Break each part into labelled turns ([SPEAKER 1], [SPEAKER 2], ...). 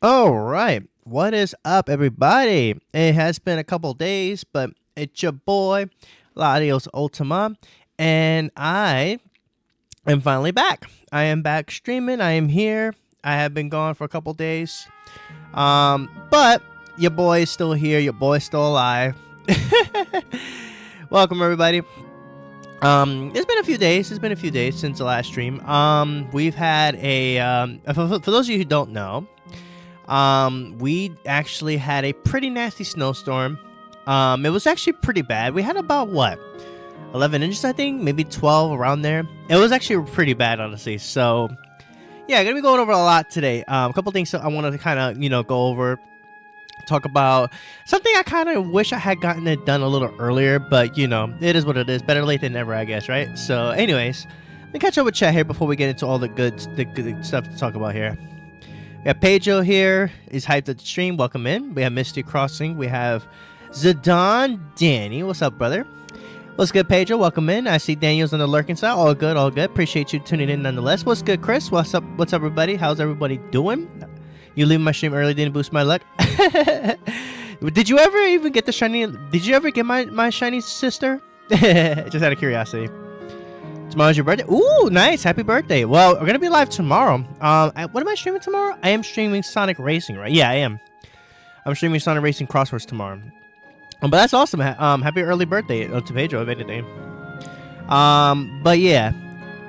[SPEAKER 1] All right. What is up, everybody? It has been a couple days, but it's your boy, Latios Ultima, and I am finally back. I am back streaming. I am here. I have been gone for a couple days. But your boy is still here. Your boy is still alive. Welcome, everybody. It's been a few days. It's been a few days since the last stream. We've had for those of you who don't know, we actually had a pretty nasty snowstorm. It was actually pretty bad. We had about 11 inches, I think, maybe 12 around there. It was actually pretty bad, honestly. So, yeah, gonna be going over a lot today. A couple things I wanted to kind of, go over, talk about something I kind of wish I had gotten it done a little earlier, but it is what it is. Better late than never, I guess, right? So, anyways, let me catch up with chat here before we get into all the good stuff to talk about here. We have Pedro here. He's hyped at the stream. Welcome in. We have Misty Crossing. We have Zidane Danny. What's up, brother? What's good, Pedro? Welcome in. I see Daniel's on the lurking side. All good, all good. Appreciate you tuning in nonetheless. What's good, Chris? What's up, everybody? How's everybody doing? You leaving my stream early didn't boost my luck. Did you ever even get the shiny? Did you ever get my shiny sister? Just out of curiosity. Tomorrow's your birthday. Ooh, nice. Happy birthday. Well, we're going to be live tomorrow. What am I streaming tomorrow? I am streaming Sonic Racing, right? Yeah, I am. I'm streaming Sonic Racing Crosswords tomorrow. But that's awesome. Happy early birthday to Pedro, if anything. But yeah.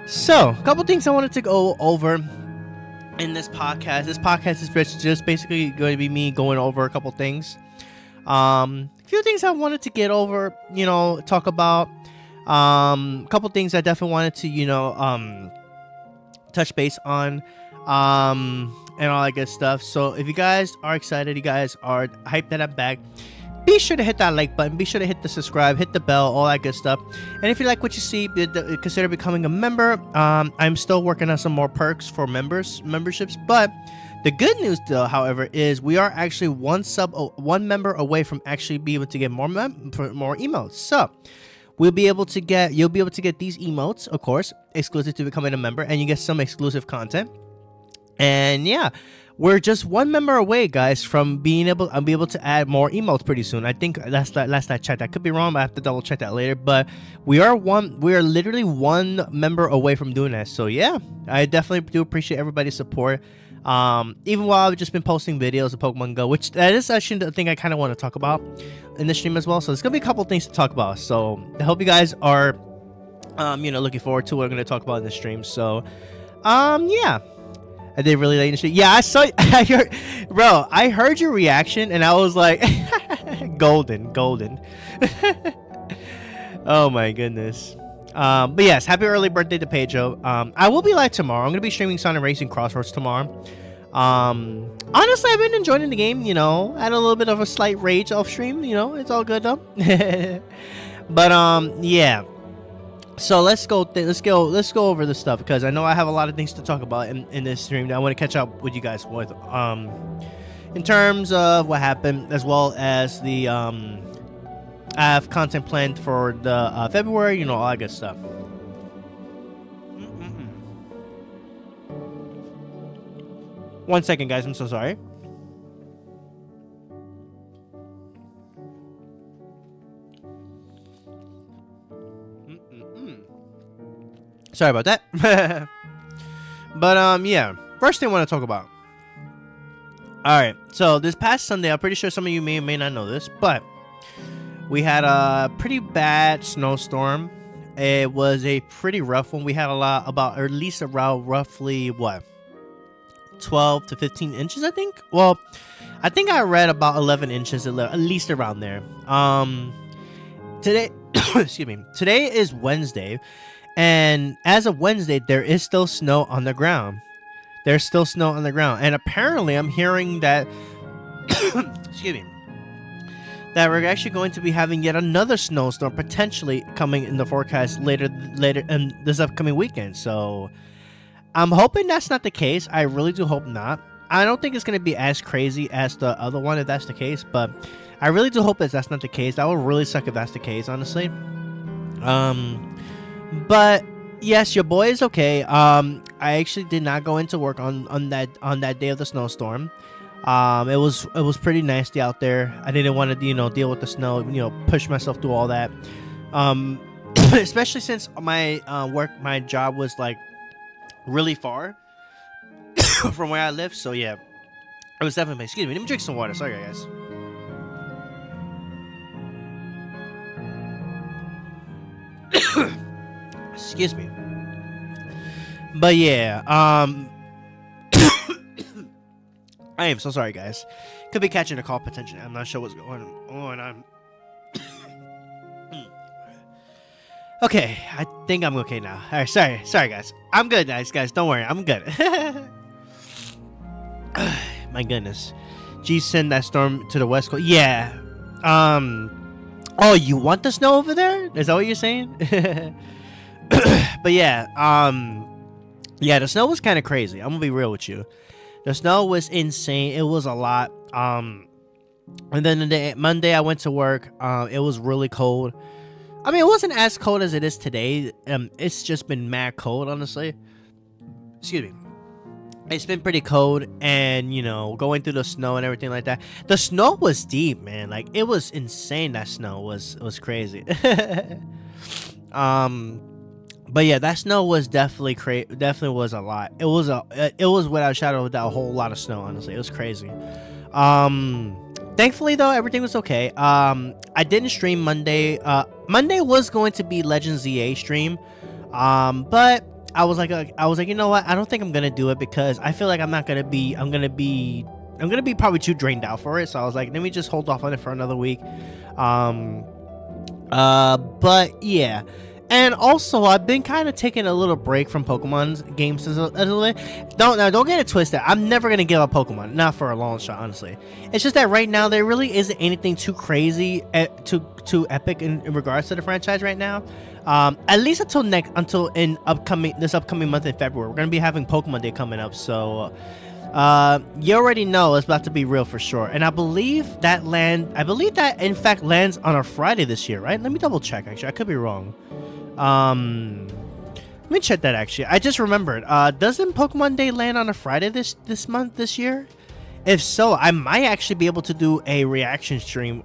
[SPEAKER 1] So, a couple things I wanted to go over in this podcast. This podcast is just basically going to be me going over a couple things. A few things I wanted to get over, talk about. A couple things I definitely wanted to, touch base on, and all that good stuff. So if you guys are excited, you guys are hyped that I'm back, be sure to hit that like button, be sure to hit the subscribe, hit the bell, all that good stuff. And if you like what you see, consider becoming a member. I'm still working on some more perks for memberships, but the good news, though, however, is we are actually one member away from actually being able to get more emails. So you'll be able to get these emotes, of course, exclusive to becoming a member, and you get some exclusive content. And yeah, we're just one member away, guys, from being able to add more emotes pretty soon. I think last I checked. I could be wrong, but I have to double check that later. But we are literally one member away from doing that. So yeah, I definitely do appreciate everybody's support. Even while I've just been posting videos of Pokemon Go, which that is actually the thing I kind of want to talk about in the stream as well. So there's gonna be a couple things to talk about. So I hope you guys are, looking forward to what I'm gonna talk about in the stream. So, yeah, I did really late in the stream. Yeah, I heard your reaction, and I was like, golden. Oh my goodness. But yes, happy early birthday to Pedro. I will be live tomorrow. I'm gonna be streaming Sonic Racing Crosswords tomorrow. Honestly, I've been enjoying the game. I had a little bit of a slight rage off stream. It's all good though. But yeah. So let's go over this stuff, because I know I have a lot of things to talk about in this stream that I want to catch up with you guys with. In terms of what happened, as well as the I have content planned for the February, all that good stuff. One second, guys. I'm so sorry. Sorry about that. But yeah. First thing I want to talk about. All right. So this past Sunday, I'm pretty sure some of you may or may not know this, but we had a pretty bad snowstorm. It was a pretty rough one. We had around roughly 12 to 15 inches, I think. Well, I think I read about 11 inches, at least around there. Today, excuse me. Today is Wednesday, and as of Wednesday, there is still snow on the ground. There's still snow on the ground, and apparently, I'm hearing that. Excuse me. That we're actually going to be having yet another snowstorm potentially coming in the forecast later in this upcoming weekend. So I'm hoping that's not the case. I really do hope not. I don't think it's going to be as crazy as the other one if that's the case, but I really do hope that that's not the case. That would really suck if that's the case, honestly. But yes, your boy is okay. I actually did not go into work on that day of the snowstorm. It was pretty nasty out there. I didn't want to deal with the snow, push myself through all that. Especially since my job was like really far from where I live. So yeah, it was definitely. Excuse me. Let me drink some water. Sorry, guys. Excuse me. But yeah, I am so sorry, guys. Could be catching a call potentially. I'm not sure what's going on. Okay, I think I'm okay now. All right, sorry, guys. I'm good, guys. Don't worry, I'm good. My goodness, G send that storm to the west coast. Yeah. Oh, you want the snow over there? Is that what you're saying? But yeah, yeah, the snow was kind of crazy. I'm gonna be real with you. The snow was insane. It was a lot. And then Monday I went to work. It was really cold. I mean, it wasn't as cold as it is today. It's just been mad cold, honestly. Excuse me. It's been pretty cold, and going through the snow and everything like that. The snow was deep, man. Like, it was insane. That snow was crazy. But yeah, that snow was definitely was a lot. It was without a shadow of a doubt a whole lot of snow. Honestly, it was crazy. Thankfully though, everything was okay. I didn't stream Monday. Monday was going to be Legends ZA stream, but I was like, you know what? I don't think I'm gonna do it because I feel like I'm gonna be probably too drained out for it. So I was like, let me just hold off on it for another week. But yeah. And also, I've been kind of taking a little break from Pokemon games a little bit. Don't get it twisted. I'm never gonna give up Pokemon, not for a long shot, honestly. It's just that right now there really isn't anything too crazy, too epic in regards to the franchise right now. At least until this upcoming month in February, we're gonna be having Pokemon Day coming up. So, you already know it's about to be real for sure. And I believe that in fact lands on a Friday this year, right? Let me double check. Actually, I could be wrong. Let me check that actually. I just remembered. Doesn't Pokemon Day land on a Friday this year? If so, I might actually be able to do a reaction stream,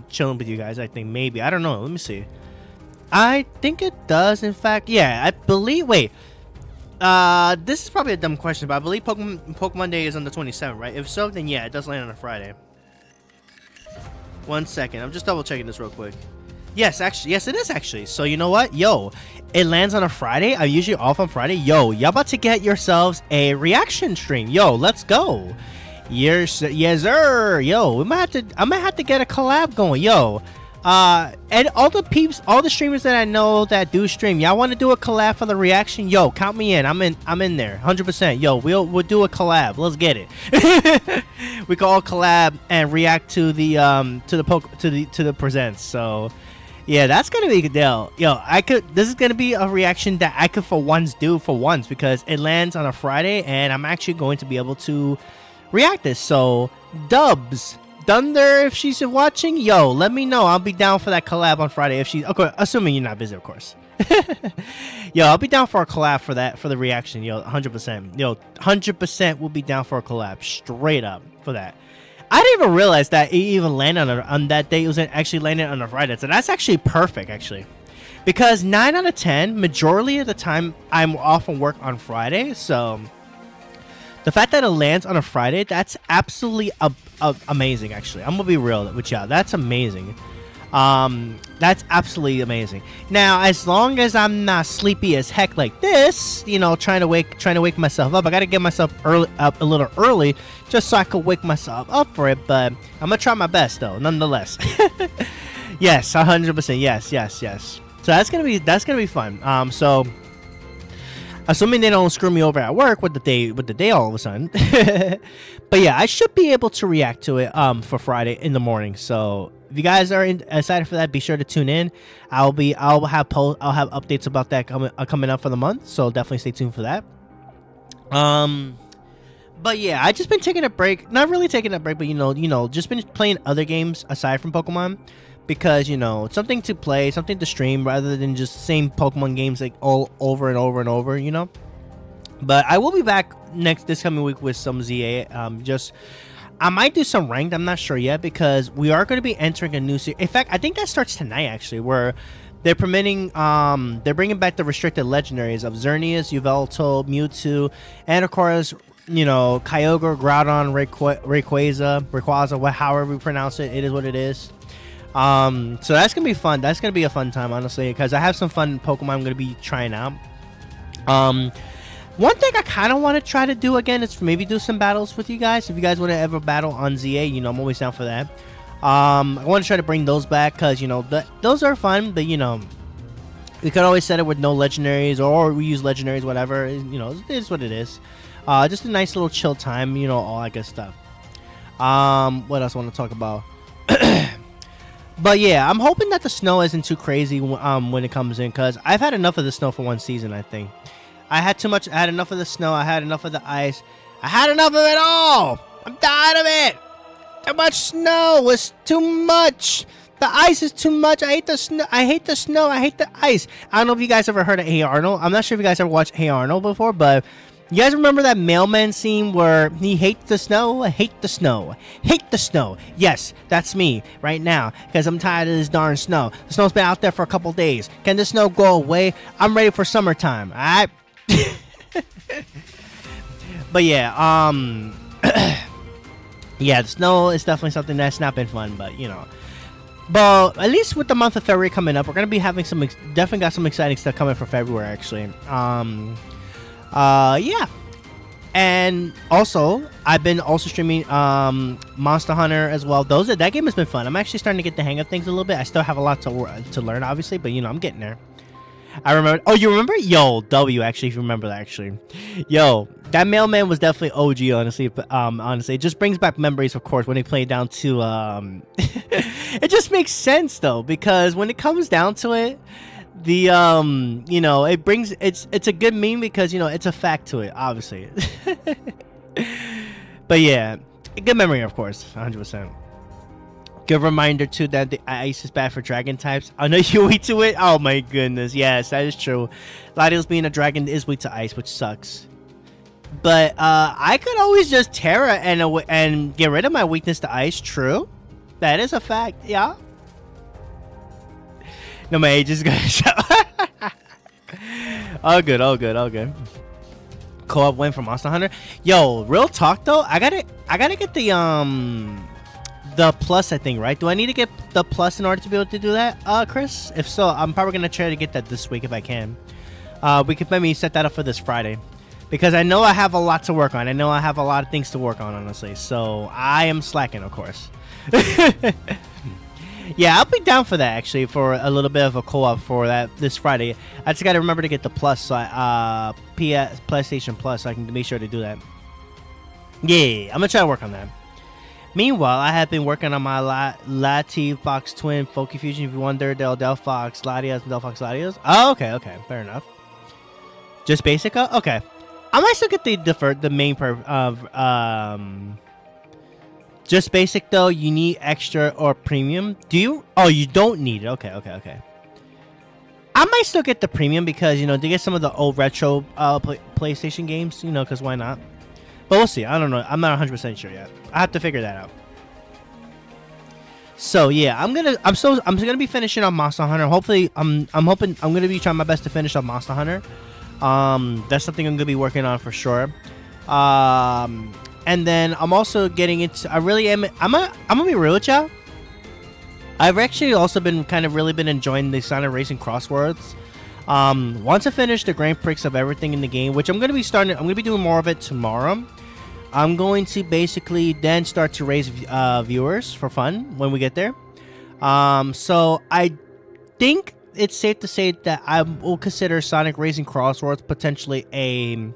[SPEAKER 1] chilling with you guys. I think maybe. I don't know. Let me see. I think it does. In fact, yeah. I believe. Wait. This is probably a dumb question, but I believe Pokemon Day is on the 27th, right? If so, then yeah, it does land on a Friday. 1 second. I'm just double checking this real quick. Yes, actually, yes, it is actually. So you know what? Yo, it lands on a Friday. I'm usually off on Friday. Yo, y'all about to get yourselves a reaction stream. Yo, let's go. Yes, sir. Yo, I might have to get a collab going. Yo, and all the streamers that I know that do stream, y'all want to do a collab for the reaction? Yo, count me in. I'm in there, 100%. Yo, we'll do a collab. Let's get it. We can all collab and react to the presents. So. Yeah, that's gonna be a good deal. Yo, this is gonna be a reaction that I could do for once because it lands on a Friday and I'm actually going to be able to react this. So, Dubs, Thunder, if she's watching, yo, let me know. I'll be down for that collab on Friday if she's okay, assuming you're not busy, of course. Yo, I'll be down for a collab for the reaction. Yo, 100%. Yo, 100% will be down for a collab, straight up for that. I didn't even realize that it even landed on that day. It was actually landed on a Friday. So that's actually perfect, actually. Because 9 out of 10, majority of the time, I'm off from work on Friday. So the fact that it lands on a Friday, that's absolutely amazing, actually. I'm going to be real with y'all. That's amazing. That's absolutely amazing. Now, as long as I'm not sleepy as heck like this, trying to wake myself up, I gotta get myself up a little early just so I could wake myself up for it. But I'm gonna try my best though, nonetheless. Yes, 100%. Yes. So that's gonna be fun. So assuming they don't screw me over at work with the day all of a sudden. But yeah, I should be able to react to it for Friday in the morning. So if you guys are excited for that, be sure to tune in. I'll have updates about that coming up for the month. So definitely stay tuned for that. But yeah, I just been taking a break. Not really taking a break, but just been playing other games aside from Pokemon. Because, something to play, something to stream, rather than just the same Pokemon games like all over and over and over, But I will be back this coming week with some ZA. I might do some ranked. I'm not sure yet because we are going to be entering a new series. In fact, I think that starts tonight actually, where they're permitting, they're bringing back the restricted legendaries of Xerneas, Yveltal, Mewtwo, and of course, Kyogre, Groudon, Rayquaza, however we pronounce it. It is what it is. So that's gonna be fun. That's gonna be a fun time, honestly, because I have some fun Pokemon I'm gonna be trying out. One thing I kind of want to try to do again is maybe do some battles with you guys. If you guys want to ever battle on ZA, I'm always down for that. I want to try to bring those back because those are fun, but we could always set it with no legendaries or we use legendaries, whatever. It is what it is. Just a nice little chill time, all that good stuff. What else I want to talk about? But yeah, I'm hoping that the snow isn't too crazy when it comes in, because I've had enough of the snow for one season. I think I had too much. I had enough of the snow. I had enough of the ice. I had enough of it all. I'm tired of it. Too much snow was too much. The ice is too much. I hate the snow. I hate the snow. I hate the ice. I don't know if you guys ever heard of Hey Arnold. I'm not sure if you guys ever watched Hey Arnold before, but you guys remember that mailman scene where he hates the snow? I hate the snow. Hate the snow. Yes, that's me right now because I'm tired of this darn snow. The snow's been out there for a couple days. Can the snow go away? I'm ready for summertime. All right. But yeah, yeah, the snow is definitely something that's not been fun, but but at least with the month of February coming up, we're gonna be having definitely got some exciting stuff coming for February actually. Yeah, and also I've been also streaming Monster Hunter as well. That game has been fun. I'm actually starting to get the hang of things a little bit. I still have a lot to learn, obviously, but I'm getting there. I remember. Oh, you remember? Yo, W. Actually, if you remember that, actually, that mailman was definitely OG. Honestly, honestly, it just brings back memories. Of course, when they play down to it just makes sense though, because when it comes down to it, the it brings it's a good meme because it's a fact to it, obviously. But yeah, good memory, of course, 100%. Good reminder too that the ice is bad for dragon types. I know you weak to it. Oh my goodness, yes, that is true. Latios being a dragon is weak to ice, which sucks. But I could always just Terra and get rid of my weakness to ice. True, that is a fact. Yeah. No, my age is gonna show. All good. Co-op win for Monster Hunter. Yo, real talk though, I gotta get the plus, I think, right? Do I need to get the plus in order to be able to do that, Chris? If so, I'm probably gonna try to get that this week if I can. We could maybe set that up for this Friday, because I know I have a lot to work on. I know I have a lot of things to work on, honestly. So I am slacking, of course. Yeah, I'll be down for that actually, for a little bit of a co-op for that this Friday. I just gotta remember to get the plus, so PlayStation Plus, so I can make sure to do that. Yeah, I'm gonna try to work on that. Meanwhile, I have been working on my Latios twin Fusion V1 Delphox Latios and Delphox Latios. Oh, okay, fair enough. Just basic? Okay. I might still get the main just basic though. You need extra or premium. Do you? Oh, you don't need it. Okay. I might still get the premium because to get some of the old retro PlayStation games. Because why not? But we'll see. I don't know. I'm not 100% sure yet. I have to figure that out. So yeah, I'm gonna be finishing on Monster Hunter. Hopefully, I'm hoping I'm gonna be trying my best to finish on Monster Hunter. That's something I'm gonna be working on for sure. And then I'm also getting into. I'm gonna be real with y'all. I've actually also been really been enjoying the Sonic Racing Crosswords. Once I finish the Grand Prix of everything in the game, which I'm gonna be doing more of it tomorrow. I'm going to basically then start to raise viewers for fun when we get there. So I think it's safe to say that I will consider Sonic Racing Crosswords potentially a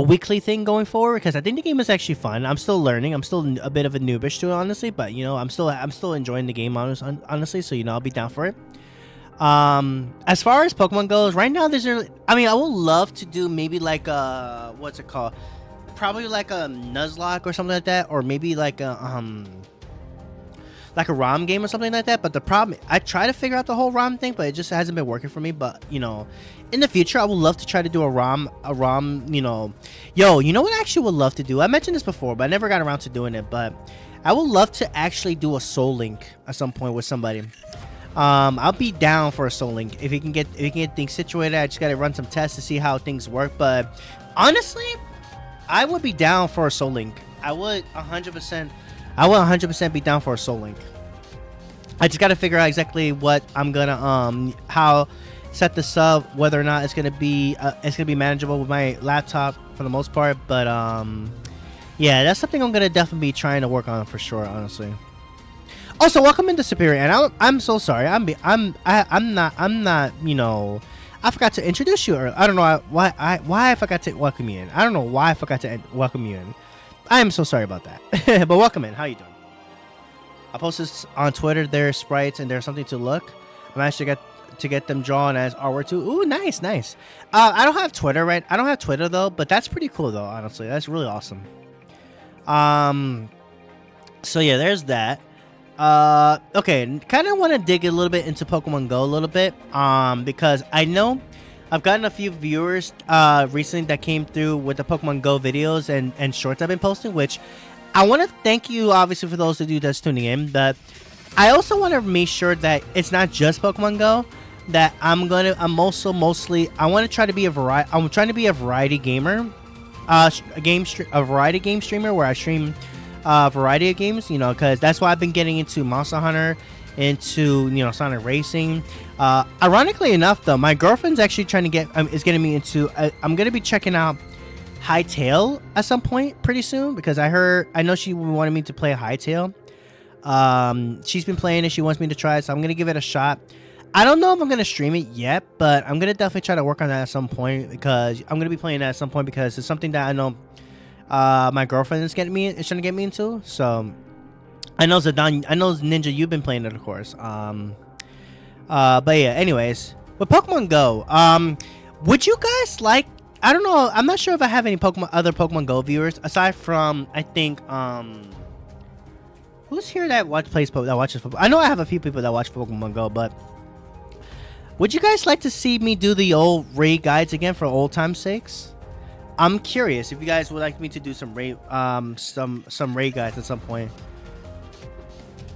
[SPEAKER 1] weekly thing going forward, because I think the game is actually fun. I'm still learning. I'm still a bit of a noobish to it, honestly, but I'm still enjoying the game honestly. So I'll be down for it. As far as Pokemon goes, right now I would love to do maybe like what's it called? Probably like a Nuzlocke or something like that, or maybe like a like a ROM game or something like that. But the problem, I try to figure out the whole ROM thing, but it just hasn't been working for me. But you know, in the future, I would love to try to do a ROM. You know, you know what I actually would love to do? I mentioned this before, but I never got around to doing it. But I would love to actually do a Soul Link at some point with somebody. I'll be down for a Soul Link if you can get things situated. I just gotta run some tests to see how things work. But honestly, I would be down for a Soul Link. I would 100% be down for a Soul Link. I just gotta figure out exactly what I'm gonna how set this up, whether or not it's gonna be manageable with my laptop for the most part. But yeah, that's something I'm gonna definitely be trying to work on for sure, honestly. Also, welcome into Superior, and I'm so sorry. I'm not. You know, I forgot to introduce you. Or I don't know why I forgot to welcome you in. I don't know why I forgot to welcome you in. I am so sorry about that. But welcome in. How you doing? I posted on Twitter their sprites, and there's something to look. I managed to get them drawn as artwork too. Ooh, nice. I don't have Twitter, right? I don't have Twitter though, but that's pretty cool though. Honestly, that's really awesome. So yeah, there's that. Okay, kind of want to dig a little bit into Pokemon Go a little bit, because I know I've gotten a few viewers recently that came through with the Pokemon Go videos and shorts I've been posting, which I want to thank you obviously for those of you that's tuning in, but I also want to make sure that it's not just Pokemon Go, that I'm also mostly I want to try to be I'm trying to be a variety gamer, a variety game streamer where I stream variety of games, you know, because that's why I've been getting into Monster Hunter, into, you know, Sonic Racing. Ironically enough, though, my girlfriend's actually trying to is getting me into. I'm gonna be checking out Hytale at some point pretty soon, because I know she wanted me to play Hytale. She's been playing it. She wants me to try it, so I'm gonna give it a shot. I don't know if I'm gonna stream it yet, but I'm gonna definitely try to work on that at some point, because I'm gonna be playing that at some point, because it's something that I know my girlfriend is trying to get me into. So I know Ninja, you've been playing it, of course. But yeah, anyways, with Pokemon Go, would you guys like, I don't know, I'm not sure if I have any other Pokemon Go viewers aside from, I think, who's here that watches Pokemon? I know I have a few people that watch Pokemon Go, but would you guys like to see me do the old raid guides again for old time's sakes? I'm curious if you guys would like me to do some raid guides at some point.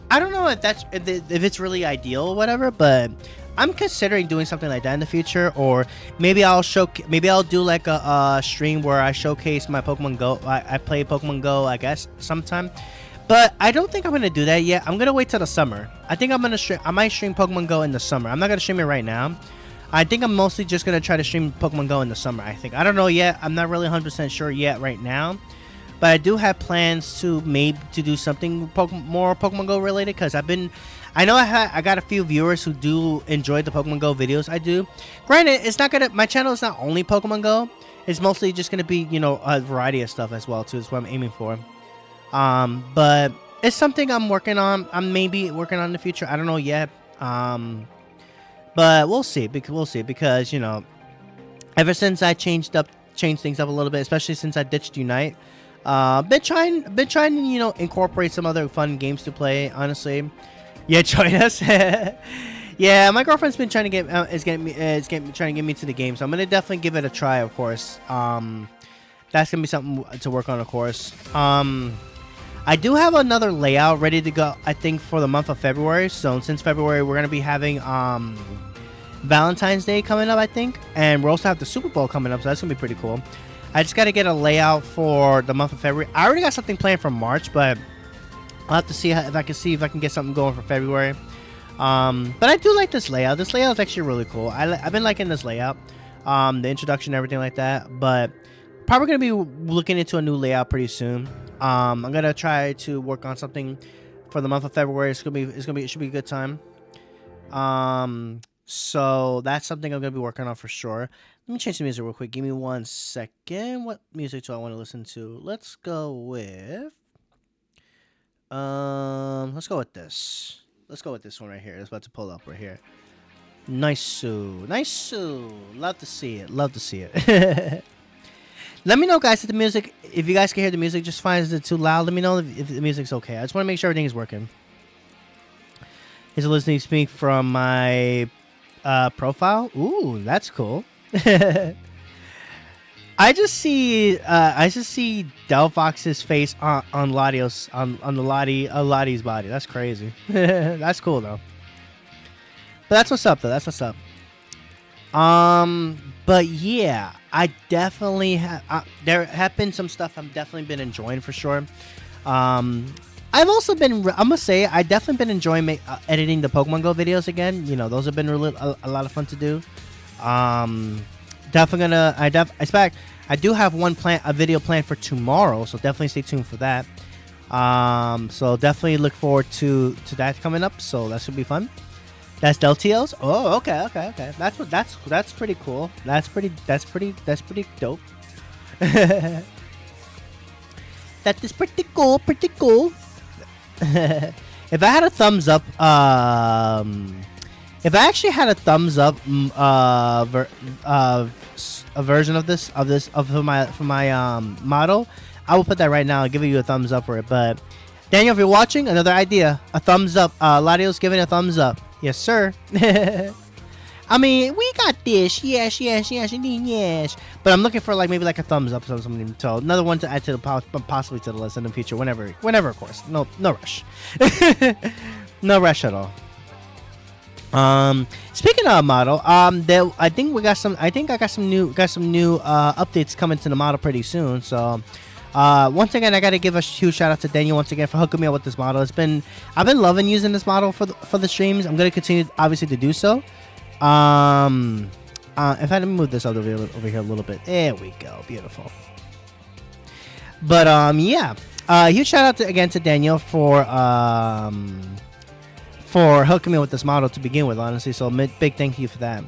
[SPEAKER 1] I don't know if it's really ideal or whatever, but I'm considering doing something like that in the future. Or maybe I'll do like a stream where I showcase my Pokemon Go. I play Pokemon Go, I guess, sometime. But I don't think I'm gonna do that yet. I'm gonna wait till the summer. I think I might stream Pokemon Go in the summer. I'm not gonna stream it right now. I think I'm mostly just going to try to stream Pokemon Go in the summer, I think. I don't know yet. I'm not really 100% sure yet right now. But I do have plans to do something more Pokemon Go related, because I know I got a few viewers who do enjoy the Pokemon Go videos I do. Granted, my channel is not only Pokemon Go. It's mostly just going to be, you know, a variety of stuff as well, too. Is what I'm aiming for. But it's something I'm working on. I'm maybe working on in the future. I don't know yet. But we'll see, because, you know, ever since I changed things up a little bit, especially since I ditched Unite, been trying to, you know, incorporate some other fun games to play, honestly. Yeah, join us. Yeah, my girlfriend's been trying to trying to get me to the game, so I'm gonna definitely give it a try, of course. That's gonna be something to work on, of course. I do have another layout ready to go, I think, for the month of February. So since February, we're gonna be having Valentine's Day coming up, I think, and we also have the Super Bowl coming up, so that's gonna be pretty cool. I just gotta get a layout for the month of February. I already got something planned for March, but I'll have to see if I can get something going for February. But I do like this layout. This layout is actually really cool. I've been liking this layout, the introduction, and everything like that. But probably gonna be looking into a new layout pretty soon. I'm gonna try to work on something for the month of February. It should be a good time. So that's something I'm gonna be working on for sure. Let me change the music real quick. Give me 1 second. What music do I want to listen to? Let's go with let's go with this. Let's go with this one right here. It's about to pull up right here. Nice. Love to see it. Let me know, guys, if you guys can hear the music just fine. Is it too loud? Let me know if the music's okay. I just want to make sure everything is working. He's listening to me from my profile. Ooh, that's cool. I just see Delphox's face on Latios on the Lottie's body. That's crazy. That's cool though. But that's what's up though. That's what's up. But yeah, I definitely have. There have been some stuff I've definitely been enjoying for sure. I've also been. I'm gonna say I definitely been enjoying editing the Pokemon Go videos again. You know, those have been really a lot of fun to do. Definitely gonna. I do have a video planned for tomorrow, so definitely stay tuned for that. So definitely look forward to that coming up. So that should be fun. That's Latios. Oh, okay. That's pretty cool. That's pretty dope. That is pretty cool. If I had a thumbs up, if I actually had a thumbs up, a version of my model, I will put that right now. I'll give you a thumbs up for it. But Daniel, if you're watching, another idea, a thumbs up. Latios giving a thumbs up. Yes, sir. I mean, we got this. Yes. But I'm looking for maybe a thumbs up or something. So another one to add to possibly to the list in the future. Whenever, of course. No rush. No rush at all. Speaking of model, I think I got some new updates coming to the model pretty soon. So, once again, I gotta give a huge shout out to Daniel once again for hooking me up with this model. I've been loving using this model for the streams. I'm gonna continue obviously to do so. If I had to move this over here a little bit, there we go, beautiful. But yeah, huge shout out again to Daniel for hooking me with this model to begin with, honestly. So big thank you for that.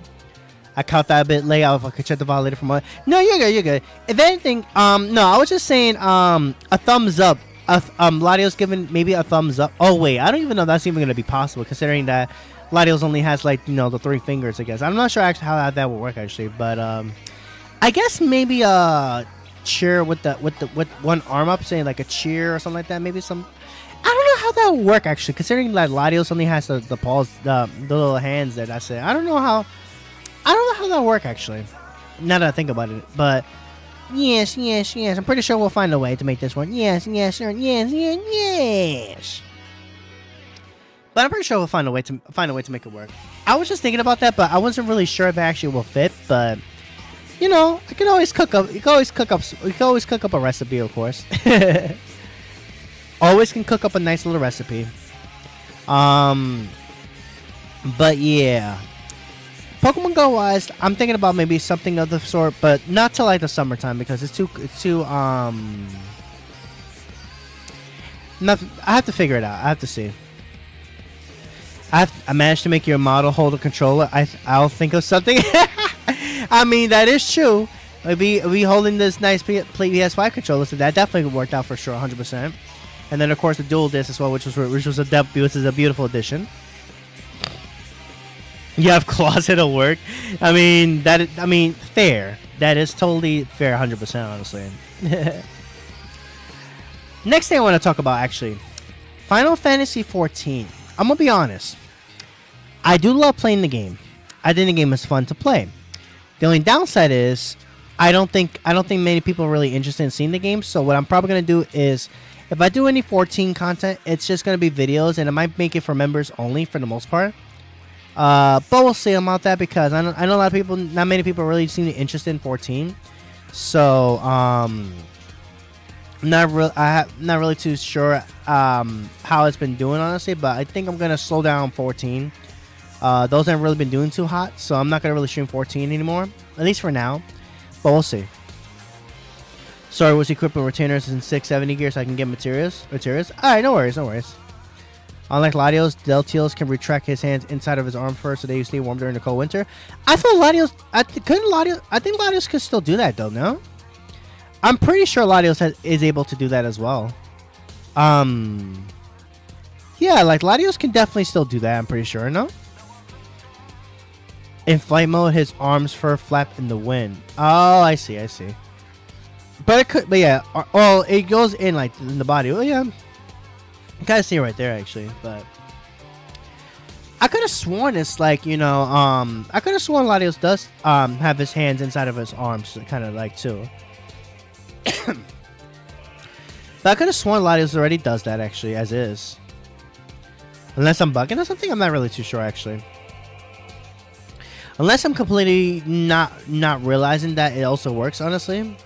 [SPEAKER 1] I caught that a bit late. If I could check the file later from No, you're good. If anything, no, I was just saying, a thumbs up. Latios giving maybe a thumbs up. Oh wait, I don't even know if that's even gonna be possible, considering that Latios only has the 3 fingers. I guess I'm not sure actually how that will work actually, but I guess maybe a cheer with one arm up, saying a cheer or something like that. Maybe some. I don't know how that would work actually, considering that Latios only has the paws, the little hands there. That's it. I don't know how that would work actually. Now that I think about it, but yes. I'm pretty sure we'll find a way to make this work. Yes. But I'm pretty sure we'll find a way to make it work. I was just thinking about that, but I wasn't really sure if it actually will fit. But I can always cook up. You can always cook up a recipe, of course. Always can cook up a nice little recipe. But yeah, Pokemon Go wise, I'm thinking about maybe something of the sort, but not till the summertime, because it's too I have to figure it out. I have to see. I managed to make your model hold a controller. I'll think of something. I mean, that is true. We holding this nice PS5 controller, so that definitely worked out for sure, 100%. And then of course the dual disc as well, which is a beautiful addition. You have closet of work. I mean fair. That is totally fair, 100%, honestly. Next thing I want to talk about actually, Final Fantasy 14. I'm gonna be honest. I do love playing the game. I think the game is fun to play. The only downside is I don't think many people are really interested in seeing the game. So what I'm probably gonna do is, if I do any 14 content, it's just gonna be videos, and I might make it for members only for the most part. But we'll see about that, because I know a lot of people, not many people really seem interested in 14. So not really too sure how it's been doing, honestly, but I think I'm gonna slow down 14. Those haven't really been doing too hot, so I'm not gonna really stream 14 anymore, at least for now. But we'll see. Sorry, was equipped with retainers in 670 gear so I can get materials. Alright, no worries. Unlike Latios, Latios can retract his hands inside of his arm first so they stay warm during the cold winter. I think Latios could still do that though, no? I'm pretty sure Latios is able to do that as well. Yeah, Latios can definitely still do that, I'm pretty sure, no? In flight mode, his arms fur flap in the wind. Oh, I see. But yeah, well, it goes in in the body. Oh yeah, you kind of see it right there actually. But I could have sworn it's like, I could have sworn Latios does have his hands inside of his arms, kind of like too. But I could have sworn Latios already does that actually, as is. Unless I'm bugging or something, I'm not really too sure actually. Unless I'm completely not realizing that it also works, honestly.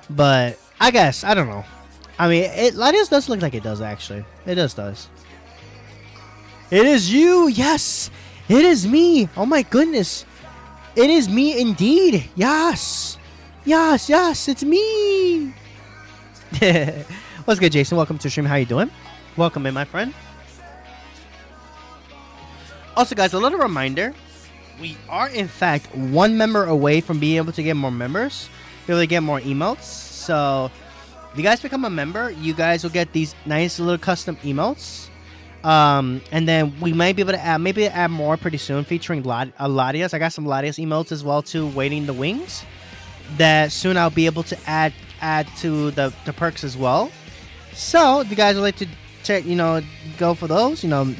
[SPEAKER 1] But I guess I don't know. I mean, Latios does look like it does actually. It does. It is you, yes. It is me. Oh my goodness. It is me indeed. Yes, it's me. What's good, Jason? Welcome to the stream. How you doing? Welcome in, my friend. Also, guys, a little reminder. We are, in fact, one member away from being able to get more members. Be able to get more emotes. So, if you guys become a member, you guys will get these nice little custom emotes. And then we might be able to add more pretty soon, featuring Latios. I got some Latios emotes as well, too, waiting in the wings. That soon I'll be able to add to the perks as well. So, if you guys would like to check, go for those, the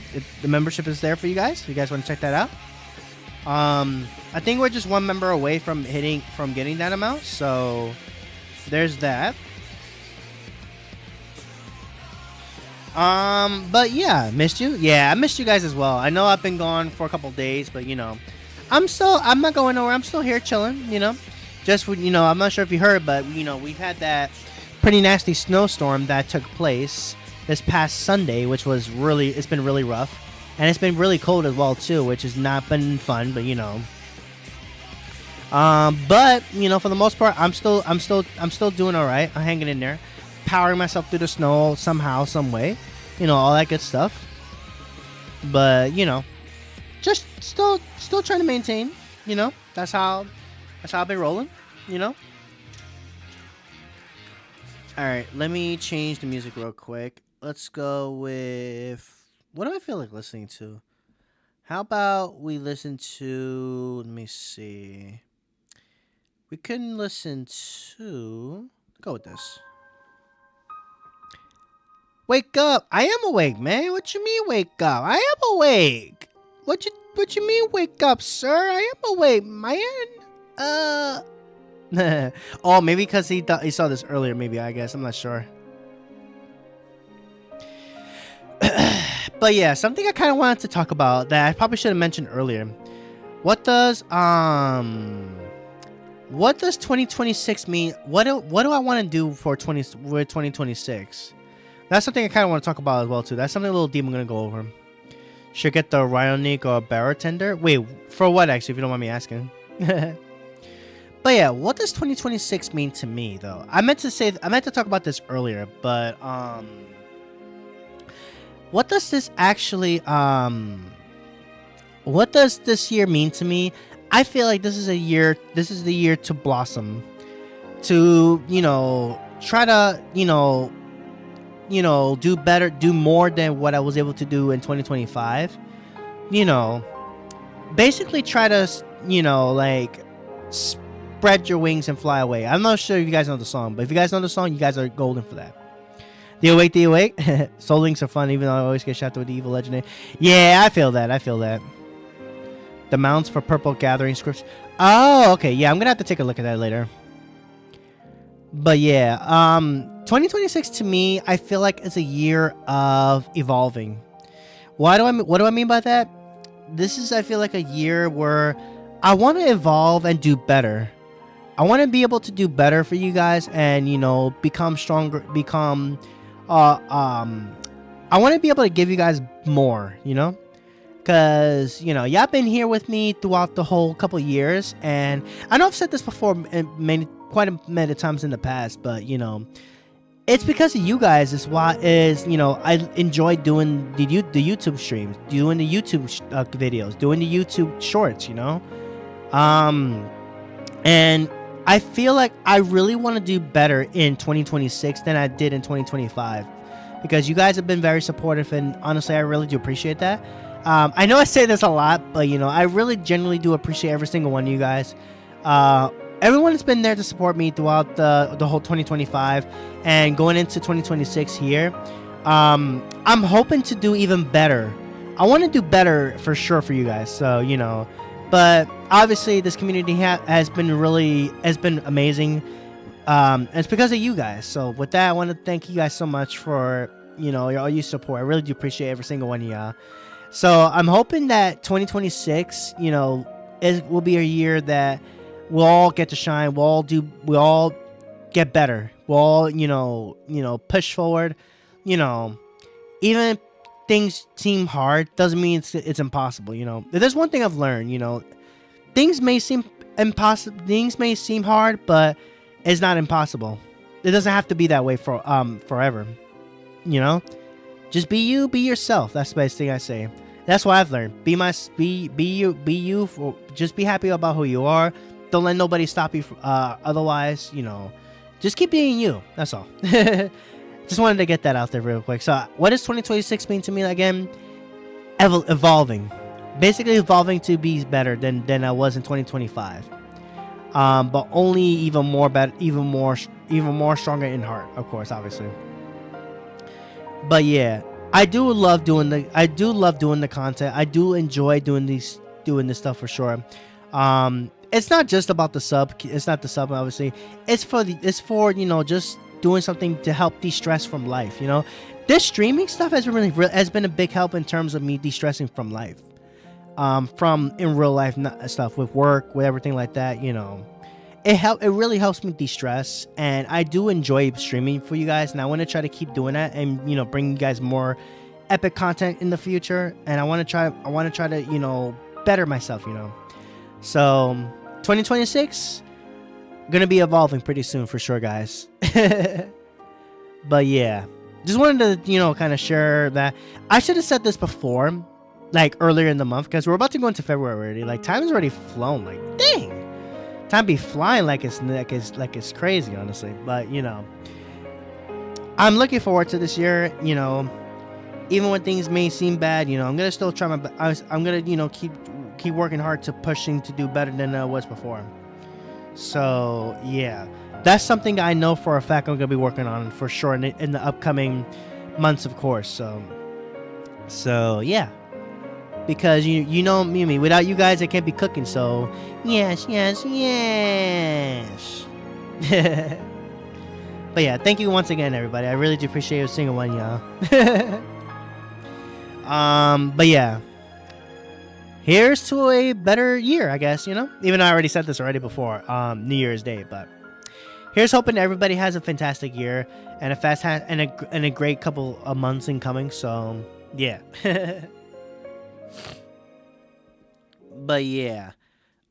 [SPEAKER 1] membership is there for you guys. If you guys want to check that out. I think we're just one member away from getting that amount. So, there's that. But yeah, missed you. Yeah, I missed you guys as well. I know I've been gone for a couple days, but I'm not going nowhere. I'm still here chilling, Just I'm not sure if you heard, but we've had that pretty nasty snowstorm that took place this past Sunday, which was it's been really rough, and it's been really cold as well too, which has not been fun, but but for the most part, I'm still doing all right. I'm hanging in there, powering myself through the snow somehow, some way, all that good stuff. But just still trying to maintain. That's how I've been rolling. All right, let me change the music real quick. Let's go with, what do I feel like listening to? How about we listen to, let me see. We couldn't listen to, go with this. Wake up. I am awake, man. What you mean wake up? I am awake. What you mean wake up, sir? I am awake, man. Oh, maybe because he saw this earlier, maybe, I guess. I'm not sure. But yeah, something I kind of wanted to talk about that I probably should have mentioned earlier. What does 2026 mean? What do I want to do for 2026? That's something I kind of want to talk about as well too. That's something a little deep I'm gonna go over. Should get the Ryonic or Bartender. Wait, for what actually? If you don't mind me asking. But yeah, what does 2026 mean to me though? I meant to talk about this earlier, but what does this actually what does this year mean to me? I feel like this is the year to blossom, to try to do better, do more than what I was able to do in 2025. Basically try to like spread your wings and fly away. I'm not sure if you guys know the song, but if you guys know the song, you guys are golden for that. Do you awake? Soul links are fun, even though I always get shafted with the evil legendary. Yeah, I feel that. The mounts for purple gathering scripts. Oh, okay. Yeah, I'm gonna have to take a look at that later. But yeah, 2026 to me, I feel like it's a year of evolving. What do I mean by that? This is, I feel like, a year where I want to evolve and do better. I want to be able to do better for you guys and become stronger, I want to be able to give you guys more, because y'all been here with me throughout the whole couple years, and I know I've said this before quite a many times in the past, but it's because of you guys. Is why I enjoy doing the YouTube streams, doing the YouTube videos, doing the YouTube shorts, and I feel like I really want to do better in 2026 than I did in 2025, because you guys have been very supportive, and honestly, I really do appreciate that. I know I say this a lot, but I really genuinely do appreciate every single one of you guys. Everyone has been there to support me throughout the whole 2025 and going into 2026 here. I'm hoping to do even better. I want to do better for sure for you guys. So, but obviously this community has been amazing. It's because of you guys. So with that, I want to thank you guys so much for, all your support. I really do appreciate every single one of y'all. So I'm hoping that 2026, will be a year that we'll all get to shine. We'll all get better. We'll all, push forward. Even if things seem hard, doesn't mean it's impossible. There's one thing I've learned. Things may seem impossible. Things may seem hard, but it's not impossible. It doesn't have to be that way for forever. Just be you, be yourself. That's the best thing I say. That's what I've learned. Be you. Just be happy about who you are. Don't let nobody stop you. Otherwise, just keep being you. That's all. Just wanted to get that out there real quick. So, what does 2026 mean to me again? Evolving, basically evolving to be better than I was in 2025. But only even more better, even more stronger in heart, of course, obviously. But yeah, I do love doing the content. I do enjoy doing this stuff for sure. It's not just about the sub. It's not the sub, obviously. It's for just doing something to help de-stress from life. This streaming stuff has been a big help in terms of me de-stressing from life. From in real life stuff with work, with everything like that. It really helps me de-stress, and I do enjoy streaming for you guys, and I want to try to keep doing that, and bring you guys more epic content in the future. And I want to try to better myself. So 2026 gonna be evolving pretty soon for sure, guys. But yeah, just wanted to kind of share that. I should have said this before, like earlier in the month, because we're about to go into February already. Like, time has already flown. Like, dang, time be flying like it's crazy, honestly. But I'm looking forward to this year. Even when things may seem bad, I'm gonna still try my best. I'm gonna keep working hard to pushing to do better than I was before. So yeah, that's something I know for a fact I'm gonna be working on for sure in the upcoming months, of course. So yeah. Because me, without you guys I can't be cooking, so yes. But yeah, thank you once again, everybody. I really do appreciate every single one, y'all. But yeah, here's to a better year, I guess. Even though I already said this already before, New Year's Day. But here's hoping everybody has a fantastic year and a great couple of months incoming. So yeah. But yeah,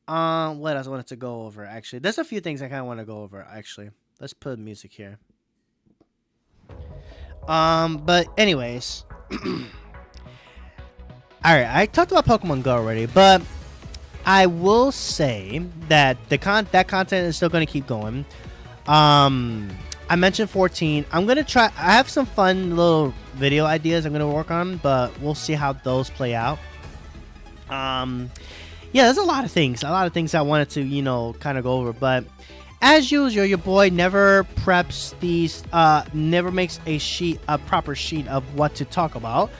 [SPEAKER 1] what else I wanted to go over? Actually, there's a few things I kind of want to go over. Actually, let's put music here. But anyways, all right. I talked about Pokemon Go already, but I will say that that content is still going to keep going. I mentioned 14. I'm gonna try. I have some fun little video ideas I'm gonna work on, but we'll see how those play out. Yeah, there's a lot of things I wanted to kind of go over, but as usual, your boy never preps these, never makes a proper sheet of what to talk about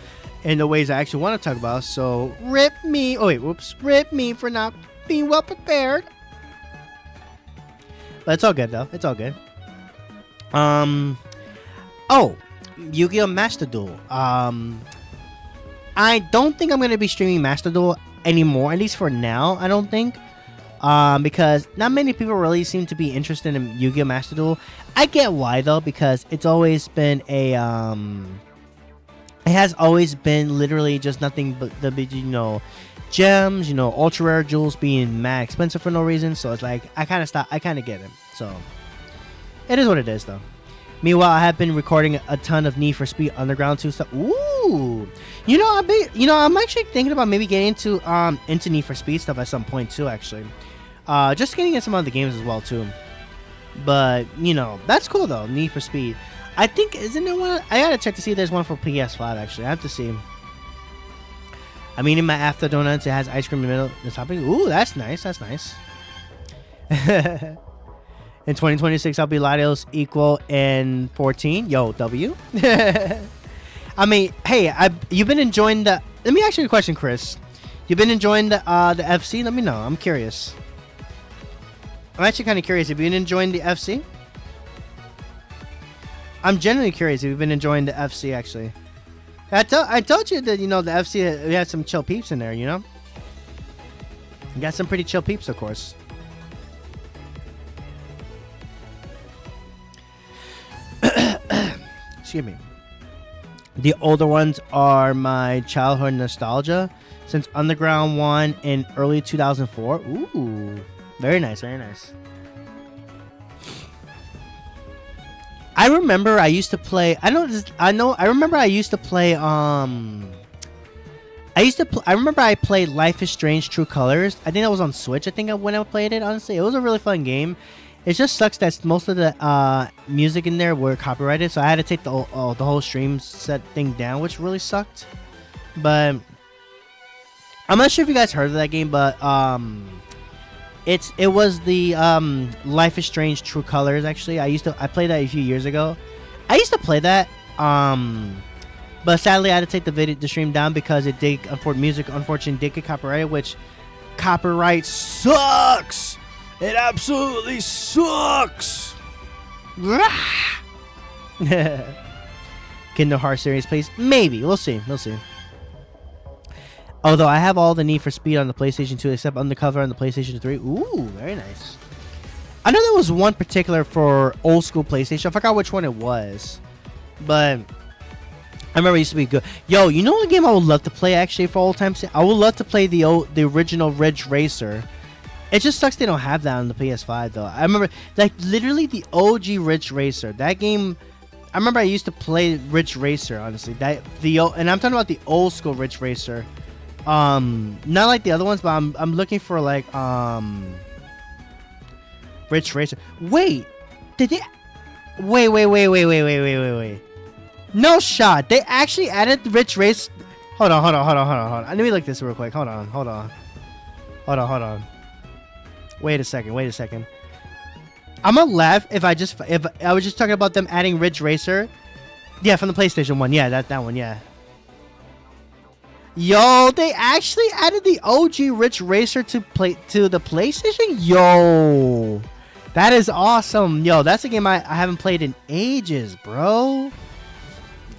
[SPEAKER 1] in the ways I actually want to talk about. So rip me for not being well prepared. But it's all good though. It's all good. Oh, Yu-Gi-Oh! Master Duel. I don't think I'm gonna be streaming Master Duel anymore, at least for now. I don't think, because not many people really seem to be interested in Yu-Gi-Oh! Master Duel. I get why though, because it's always been it has always been literally just nothing but the gems, ultra rare jewels being mad expensive for no reason. So it's like I kind of get it. So it is what it is though. Meanwhile, I have been recording a ton of Need for Speed Underground 2 stuff. Ooh, I'm actually thinking about maybe getting into Need for Speed stuff at some point too. Actually, just getting in some other games as well too. But that's cool though. Need for Speed. I think isn't there one? I gotta check to see if there's one for PS5. Actually, I have to see. I mean, in my after donuts, it has ice cream in the middle. The topping. Ooh, that's nice. That's nice. In 2026, I'll be Latios equal in 14. Yo, W. I mean, hey, you've been enjoying the let me ask you a question, Chris. You've been enjoying the FC? Let me know. I'm curious. I'm actually kind of curious. Have you been enjoying the FC? I'm genuinely curious if you've been enjoying the FC, actually. I told you that, the FC, we had some chill peeps in there, You got some pretty chill peeps, of course. Excuse me. The older ones are my childhood nostalgia since Underground 1 in early 2004. Ooh. Very nice, very nice. I remember I used to play. I remember I used to play. I remember I played Life is Strange: True Colors. I think that was on Switch. I think when I played it. Honestly, it was a really fun game. It just sucks that most of the music in there were copyrighted, so I had to take the whole stream set thing down, which really sucked. But I'm not sure if you guys heard of that game, but it was the Life is Strange: True Colors. Actually, I played that a few years ago. I used to play that, but sadly I had to take the stream down because it did unfortunately did get copyrighted, which copyright sucks. It absolutely sucks. Kingdom Hearts series, please. Maybe we'll see. Although I have all the Need for Speed on the PlayStation 2 except Undercover on the PlayStation 3. Ooh, very nice. I know there was one particular for old school PlayStation. I forgot which one it was. But I remember it used to be good. Yo, you know what game I would love to play actually for old times? I would love to play the original Ridge Racer. It just sucks they don't have that on the PS5 though. I remember like literally the OG Ridge Racer. That game, I remember I used to play Ridge Racer, honestly. And I'm talking about the old school Ridge Racer. Not like the other ones, but I'm looking for like Ridge Racer. Wait. Did they Wait. No shot. They actually added the Ridge Race. Hold on. Let me look this real quick. Hold on. Wait a second. I'm gonna laugh if I was just talking about them adding Ridge Racer. Yeah, from the PlayStation 1. Yeah, that one, yeah. Yo, they actually added the OG Ridge Racer to the PlayStation? Yo. That is awesome. Yo, that's a game I haven't played in ages, bro.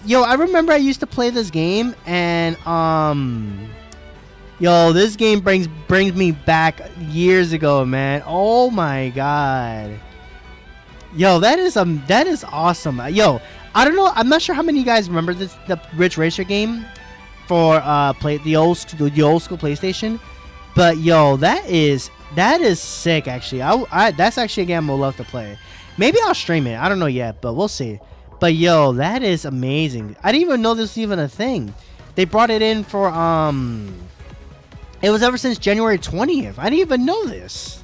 [SPEAKER 1] Yo, I remember I used to play this game and yo, this game brings me back years ago, man. Oh my god. Yo, that is awesome. Yo, I don't know. I'm not sure how many of you guys remember the Ridge Racer game for the old school PlayStation, but yo, that is sick. Actually, that's actually a game I'd love to play. Maybe I'll stream it. I don't know yet, but we'll see. But yo, that is amazing. I didn't even know this was even a thing. They brought it in for it was ever since January 20th. I didn't even know this.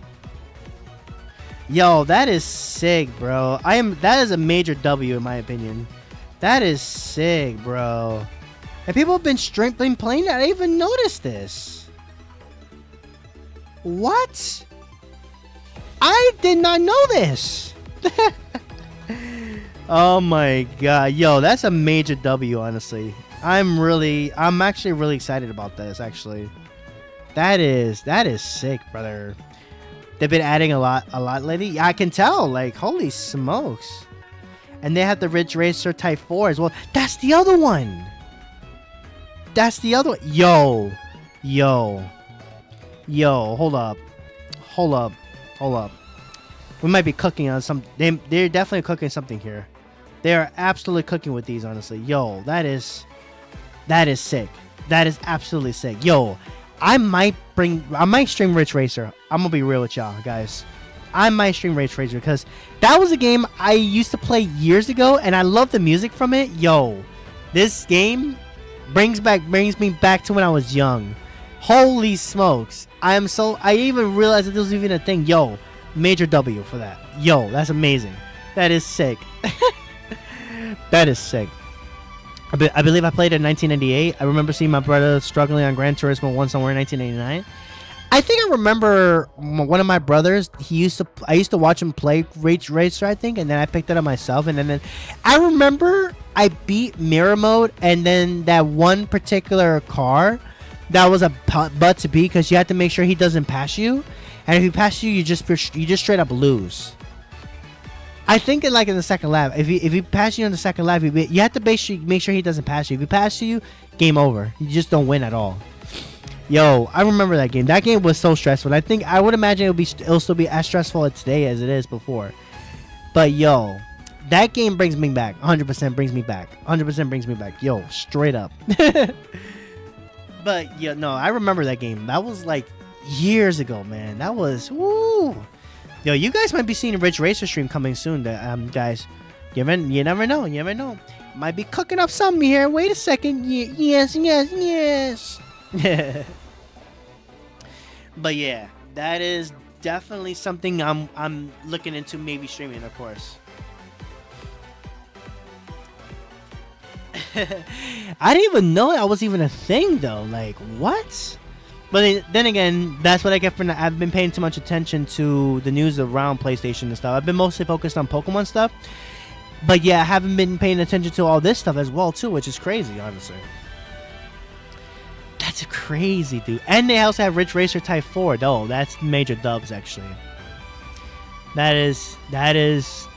[SPEAKER 1] Yo, that is sick, bro. That is a major W in my opinion. That is sick, bro. And people have been playing that. I didn't even noticed this. What? I did not know this. Oh my god. Yo, that's a major W, honestly. I'm actually really excited about this, actually. That is sick, brother. They've been adding a lot lately. Yeah, I can tell. Like, holy smokes. And they have the Ridge Racer Type 4 as well. That's the other one. Yo, hold up. We might be cooking on some. They're definitely cooking something here. They are absolutely cooking with these, honestly. Yo, that is sick. That is absolutely sick. Yo, I might stream Ridge Racer. I'm gonna be real with y'all, guys. I might stream Ridge Racer because that was a game I used to play years ago, and I love the music from it. Yo, this game brings me back to when I was young. Holy smokes! I didn't even realize that this was even a thing. Yo, major W for that. Yo, that's amazing. That is sick. That is sick. I believe I played it in 1998. I remember seeing my brother struggling on Gran Turismo 1 somewhere in 1989. I think I remember one of my brothers. I used to watch him play Ridge Racer, I think, and then I picked it up myself. And then I remember I beat mirror mode, and then that one particular car that was a butt to beat because you have to make sure he doesn't pass you, and if he passes you, you just straight up lose. I think in the second lap, if he passes you on the second lap, you have to make sure he doesn't pass you. If he passes you, game over. You just don't win at all. Yo, I remember that game. That game was so stressful. I would imagine it'll still be as stressful today as it is before. But yo, that game brings me back. 100% brings me back. 100% brings me back. Yo, straight up. But yeah, no, I remember that game. That was like years ago, man. That was woo. Yo, you guys might be seeing a Ridge Racer stream coming soon. Guys, you never know. You never know. Might be cooking up something here. Wait a second. Yes. But yeah, that is definitely something I'm looking into, maybe streaming, of course. I didn't even know that was even a thing though. Like, what? But then again, that's what I get from that. I've been paying too much attention to the news around PlayStation and stuff. I've been mostly focused on Pokemon stuff. But yeah, I haven't been paying attention to all this stuff as well too, which is crazy, honestly. That's crazy, dude. And they also have Ridge Racer Type 4. Oh, that's major dubs, actually. That is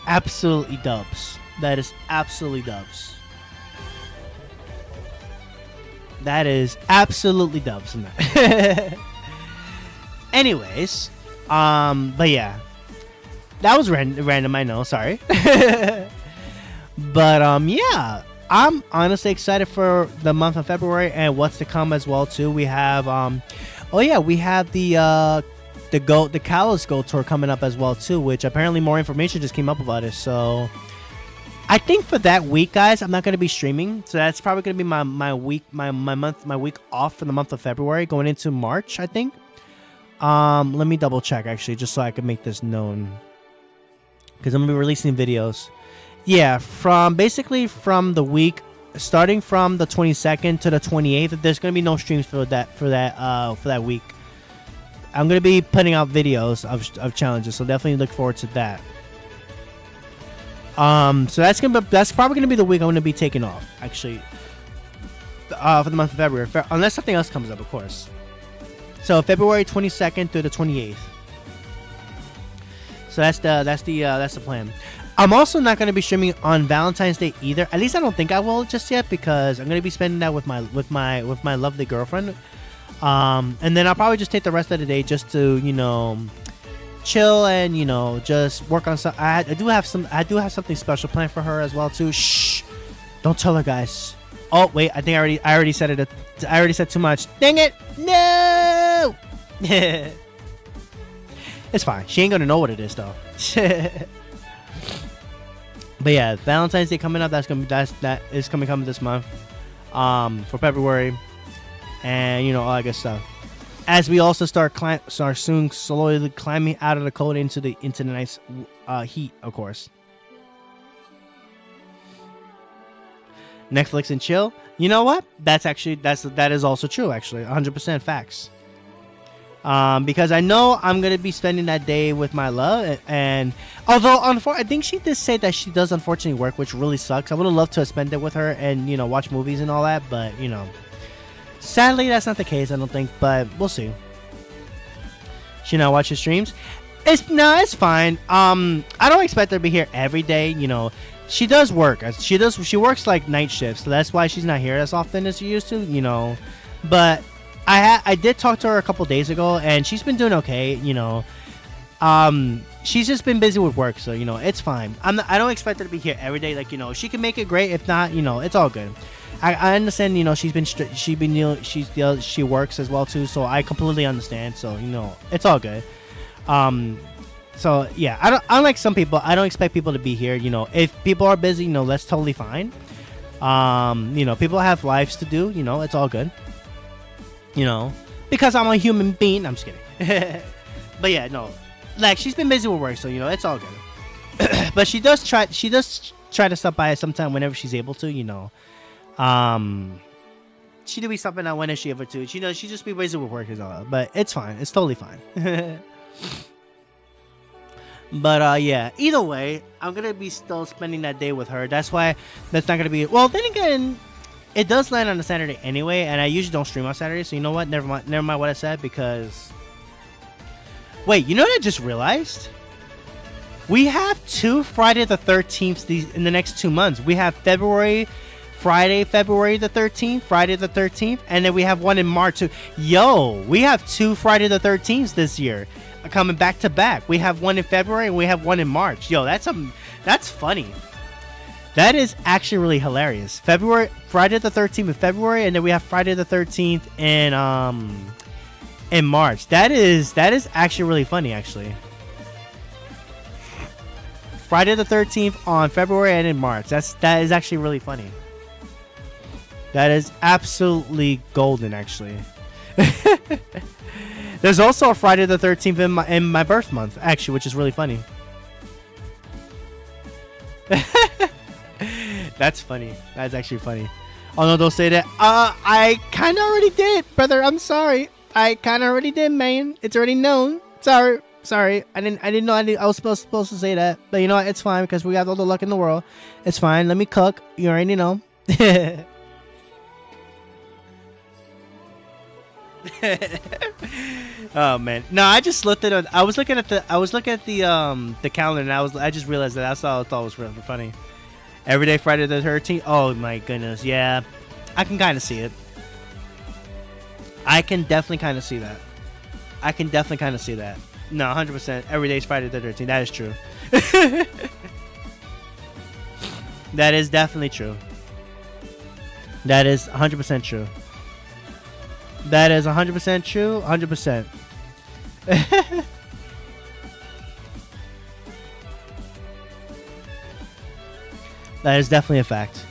[SPEAKER 1] absolutely dubs. That is absolutely dubs. That is absolutely dubs. Anyways, but yeah, that was random. I know. Sorry. But yeah, I'm honestly excited for the month of February and what's to come as well too. We have we have the Kalos Go tour coming up as well too, which apparently more information just came up about it. So I think for that week, guys, I'm not going to be streaming. So that's probably going to be my week off for the month of February going into March, I think. Let me double check actually, just so I can make this known, because I'm going to be releasing videos. Yeah, from the week starting from the 22nd to the 28th, there's going to be no streams for that week. I'm going to be putting out videos of challenges, so definitely look forward to that. So that's probably gonna be the week I'm gonna be taking off, actually, for the month of February, unless something else comes up, of course. So February 22nd through the 28th. So that's the plan. I'm also not gonna be streaming on Valentine's Day either. At least I don't think I will just yet, because I'm gonna be spending that with my lovely girlfriend. And then I'll probably just take the rest of the day just to chill and just work on some. I do have something special planned for her as well too. Shh, don't tell her, guys. Oh wait, I think I already said it. I already said too much. Dang it! No. It's fine. She ain't gonna know what it is though. But yeah, Valentine's Day coming up. That is coming this month, for February, and all that good stuff. As we also start soon slowly climbing out of the cold into the nice heat, of course. Netflix and chill. You know what? That is also true. Actually, 100% facts. Because I know I'm gonna be spending that day with my love, and although I think she did say that she does unfortunately work, which really sucks. I would have loved to spend it with her and watch movies and all that, but sadly, that's not the case, I don't think, but we'll see. She not watch his streams? It's fine. I don't expect her to be here every day. She does work. She works like night shifts, so that's why she's not here as often as she used to. But I did talk to her a couple days ago, and she's been doing okay. She's just been busy with work, so it's fine. I don't expect her to be here every day. Like she can make it great. If not, it's all good. I understand, she works as well too, so I completely understand. So it's all good. So yeah, unlike some people, I don't expect people to be here. If people are busy, that's totally fine. People have lives to do. It's all good. Because I'm a human being. I'm just kidding. But yeah, no, like she's been busy with work, so it's all good. But she does try to stop by sometime whenever she's able to. She do be stopping out whenever she ever to. She just be busy with work and all that, but it's fine. It's totally fine. But yeah, either way, I'm gonna be still spending that day with her. That's why that's not gonna be. Well, then again, it does land on a Saturday anyway, and I usually don't stream on Saturday. So you know what? Never mind what I said, because wait, you know what I just realized? We have 2 Friday the 13th in the next 2 months. We have February the 13th, Friday the 13th, and then we have one in March. Yo, we have 2 Friday the 13th this year coming back to back. We have one in February and we have one in March. Yo, that's funny. That is actually really hilarious. Friday the 13th in February, and then we have Friday the 13th in March. That is actually really funny, actually. Friday the 13th on February and in March. That is actually really funny. That is absolutely golden, actually. There's also a Friday the 13th in my birth month, actually, which is really funny. That's funny. That's actually funny. Oh no, don't say that. I kind of already did, brother. I'm sorry. I kind of already did, man. It's already known. Sorry. I didn't know I was supposed to say that. But you know what? It's fine, because we got all the luck in the world. It's fine. Let me cook. You already know. Oh man, no, I just looked at it. I was looking at the calendar, and I just realized that. That's all I thought was really funny. Everyday Friday the 13th. Oh my goodness, yeah, I can kind of see it. I can definitely kind of see that. No, 100%. Every day's Friday the 13th. That is true. That is definitely true. That is 100% true. That is 100% true. 100%. That is definitely a fact.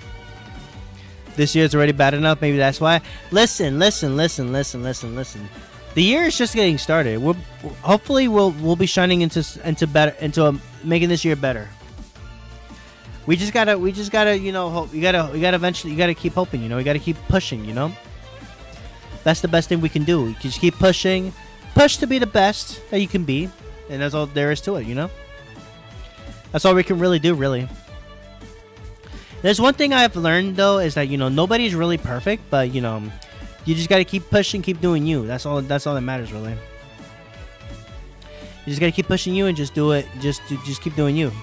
[SPEAKER 1] This year is already bad enough. Maybe that's why. Listen. The year is just getting started. Hopefully we'll be shining into making this year better. We just gotta hope. You gotta eventually keep hoping. We gotta keep pushing. That's the best thing we can do. You can just keep pushing. Push to be the best that you can be. And that's all there is to it, That's all we can really do, really. There's one thing I've learned, though, is that, nobody's really perfect. But, you just got to keep pushing, keep doing you. That's all that matters, really. You just got to keep pushing you and just do it. Just keep doing you.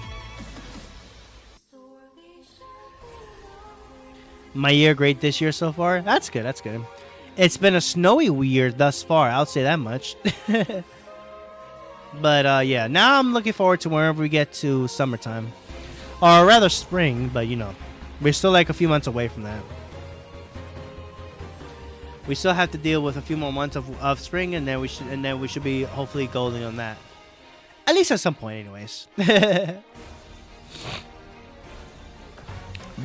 [SPEAKER 1] My year great this year so far. That's good. It's been a snowy year thus far. I'll say that much. But yeah, now I'm looking forward to whenever we get to summertime, or rather spring. But we're still like a few months away from that. We still have to deal with a few more months of spring, and then we should be hopefully golden on that. At least at some point, anyways.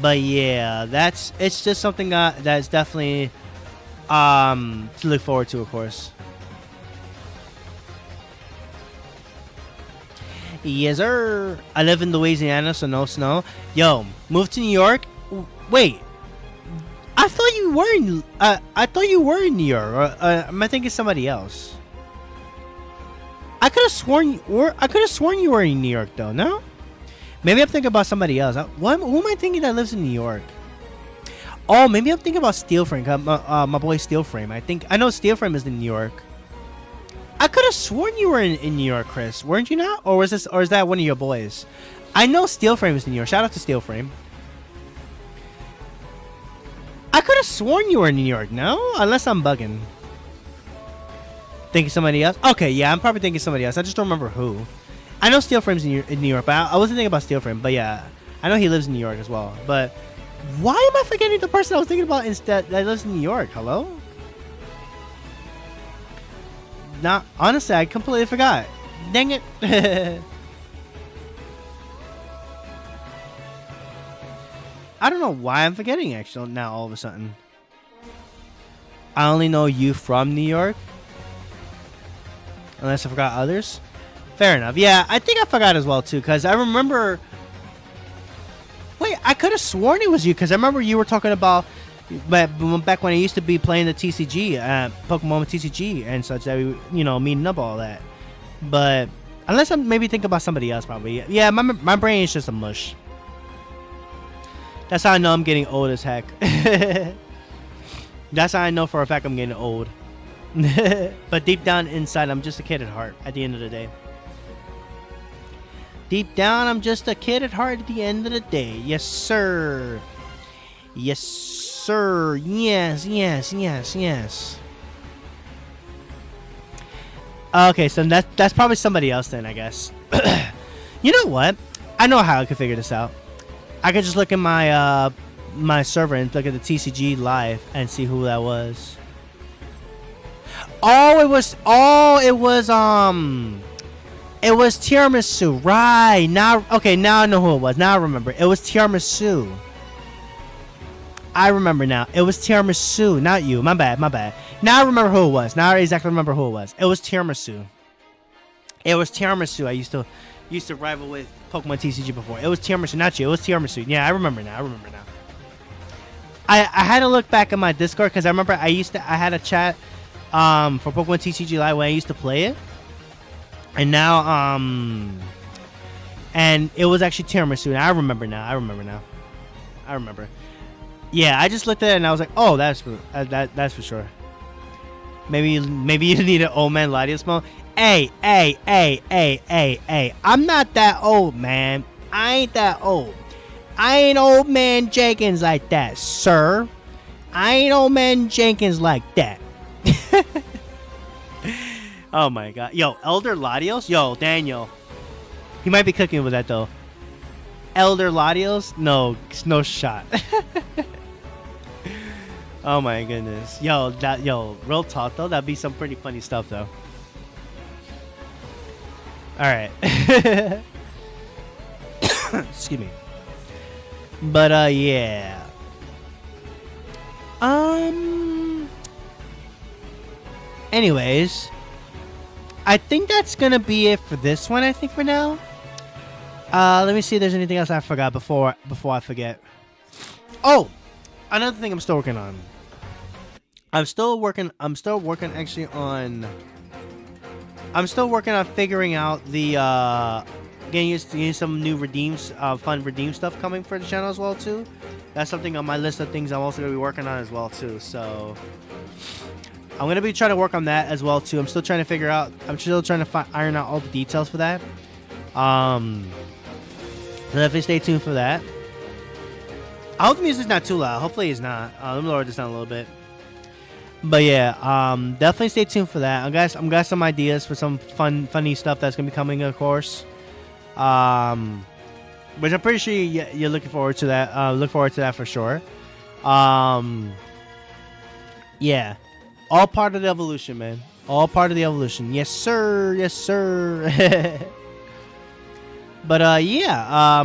[SPEAKER 1] But yeah, it's just something that's definitely to look forward to, of course. Yes, sir. I live in Louisiana, so no snow. Yo, moved to New York. Wait, I thought you were in New York. Or am I thinking somebody else? I could have sworn you were in New York, though. No, maybe I'm thinking about somebody else. Who am I thinking that lives in New York? Oh, maybe I'm thinking about Steel Frame. My boy Steel Frame. I know Steel Frame is in New York. I could have sworn you were in New York, Chris. Weren't you not? Or is that one of your boys? I know Steel Frame is in New York. Shout out to Steel Frame. I could have sworn you were in New York. No, unless I'm bugging. Thinking somebody else. Okay, yeah, I'm probably thinking somebody else. I just don't remember who. I know Steel Frame's in New York, but I wasn't thinking about Steel Frame. But yeah, I know he lives in New York as well. But why am I forgetting the person I was thinking about instead that lives in New York? Hello? Nah, honestly, I completely forgot. Dang it. I don't know why I'm forgetting, actually, now all of a sudden. I only know you from New York. Unless I forgot others. Fair enough. Yeah, I think I forgot as well, too, because I remember... Wait, I could have sworn it was you, because I remember you were talking about... back when I used to be playing the TCG, Pokemon TCG and such, that we, meeting up all that. But Unless I'm maybe thinking about somebody else, probably. Yeah, my brain is just a mush. That's how I know I'm getting old as heck. That's how I know for a fact I'm getting old. But deep down inside, I'm just a kid at heart at the end of the day. Deep down, I'm just a kid at heart at the end of the day. Yes, sir. Yes, sir. Yes, yes, yes, yes. Okay, so that's probably somebody else then, I guess. You know what? I know how I could figure this out. I could just look at my my server and look at the TCG live and see who that was. It was Tiramisu, right? Now, okay, now I know who it was. Now I remember. It was Tiramisu. I remember now. It was Tiramisu, not you. My bad. Now I remember who it was. Now I exactly remember who it was. It was Tiramisu. It was Tiramisu. I used to rival with Pokemon TCG before. It was Tiramisu, not you. It was Tiramisu. Yeah, I remember now. I had to look back at my Discord because I remember I had a chat for Pokemon TCG Live when I used to play it. And now and it was actually Tiramisu. And I remember now. Yeah, I just looked at it and I was like, "Oh, that's for sure." Maybe you need an old man Latios mode. Hey. I'm not that old, man. I ain't that old. I ain't old man Jenkins like that, sir. I ain't old man Jenkins like that. Oh my god. Yo, Elder Latios? Yo, Daniel. He might be cooking with that though. Elder Latios? No shot. Oh my goodness. Yo, real talk though, that'd be some pretty funny stuff though. Alright. Excuse me. But yeah. Anyways, I think that's gonna be it for this one, I think, for now. Let me see if there's anything else I forgot before I forget. Oh, another thing I'm still working on. I'm still working actually on figuring out the getting some new fun redeem stuff coming for the channel as well too. That's something on my list of things I'm also gonna be working on as well too. So I'm gonna be trying to work on that as well too. I'm still trying to iron out all the details for that. So definitely stay tuned for that. I hope the music's not too loud. Hopefully it's not. Let me lower this down a little bit. But yeah, definitely stay tuned for that. I got some ideas for some funny stuff that's gonna be coming, of course. Which I'm pretty sure you're looking forward to that. Look forward to that for sure. Yeah, all part of the evolution, man. All part of the evolution. Yes, sir. Yes, sir. But yeah,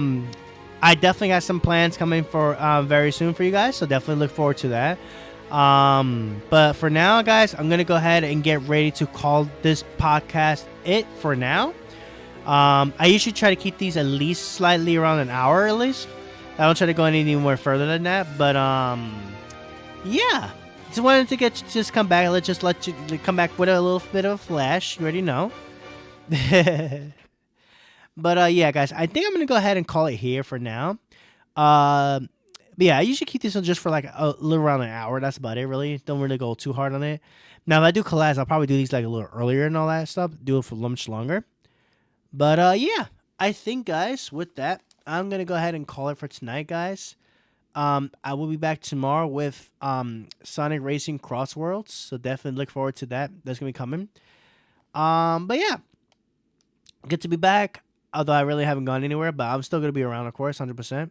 [SPEAKER 1] I definitely got some plans coming for very soon for you guys. So definitely look forward to that. But for now, guys, I'm gonna go ahead and get ready to call this podcast it for now. I usually try to keep these at least slightly around an hour at least. I don't try to go any more further than that. But yeah, just wanted to just come back. Let you come back with a little bit of a flash. You already know. But yeah, guys, I think I'm gonna go ahead and call it here for now. But yeah, I usually keep this one just for like a little around an hour. That's about it, really. Don't really go too hard on it. Now, if I do collabs, I'll probably do these like a little earlier and all that stuff. Do it for much longer. But yeah, I think, guys, with that, I'm going to go ahead and call it for tonight, guys. I will be back tomorrow with Sonic Racing Cross Worlds. So definitely look forward to that. That's going to be coming. But yeah, good to be back. Although I really haven't gone anywhere, but I'm still going to be around, of course, 100%.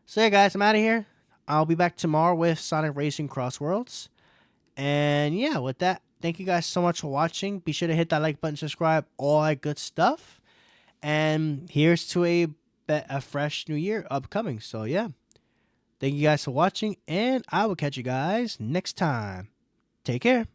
[SPEAKER 1] So yeah, guys, I'm out of here. I'll be back tomorrow with Sonic Racing Cross Worlds. And yeah, with that, thank you guys so much for watching. Be sure to hit that like button, subscribe, all that good stuff. And here's to a fresh new year upcoming. So yeah, thank you guys for watching, and I will catch you guys next time. Take care.